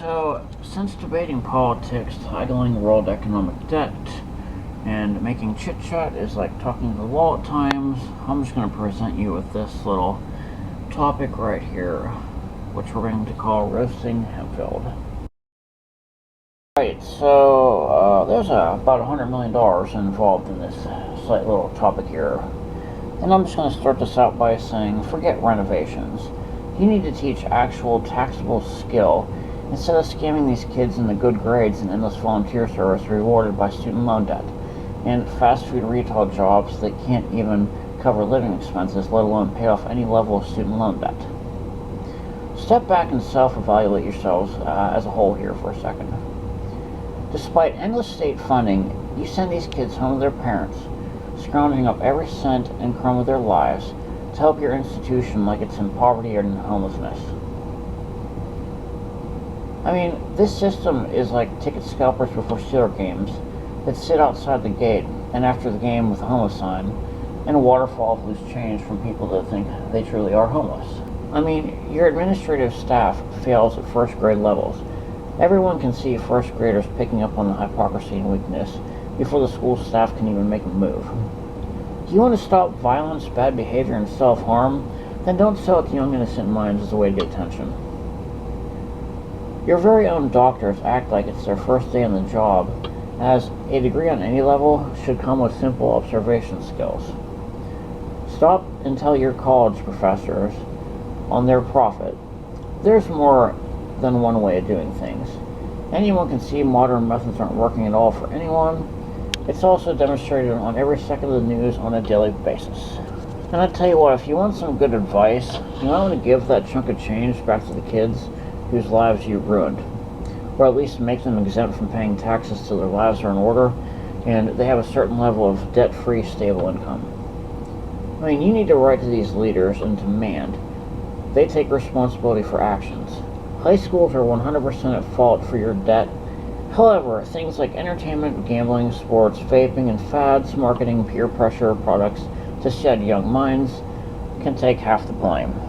So, since debating politics, idling world economic debt, and making chit-chat is like talking to the wall at times, I'm just going to present you with this little topic right here, which we're going to call roasting Hemphfield. Right, so there's about $100 million involved in this slight little topic here. And I'm just going to start this out by saying, forget renovations. You need to teach actual taxable skill instead of scamming these kids into good grades and endless volunteer service rewarded by student loan debt and fast food retail jobs that can't even cover living expenses, let alone pay off any level of student loan debt. Step back and self-evaluate yourselves as a whole here for a second. Despite endless state funding, you send these kids home with their parents, scrounging up every cent and crumb of their lives to help your institution like it's in poverty and homelessness. I mean, this system is like ticket scalpers before Steeler games that sit outside the gate and after the game with a homeless sign and a waterfall of loose change from people that think they truly are homeless. I mean, your administrative staff fails at first grade levels. Everyone can see first graders picking up on the hypocrisy and weakness before the school staff can even make a move. Do you want to stop violence, bad behavior, and self-harm? Then don't sell it to young innocent minds as a way to get attention. Your very own doctors act like it's their first day on the job, as a degree on any level should come with simple observation skills. Stop and tell your college professors on their profit. There's more than one way of doing things. Anyone can see modern methods aren't working at all for anyone. It's also demonstrated on every second of the news on a daily basis. And I tell you what, if you want some good advice, you might want to give that chunk of change back to the kids whose lives you ruined. Or at least make them exempt from paying taxes till their lives are in order and they have a certain level of debt-free, stable income. I mean, you need to write to these leaders and demand they take responsibility for actions. High schools are 100% at fault for your debt. However, things like entertainment, gambling, sports, vaping, and fads, marketing, peer pressure products to shed young minds can take half the blame.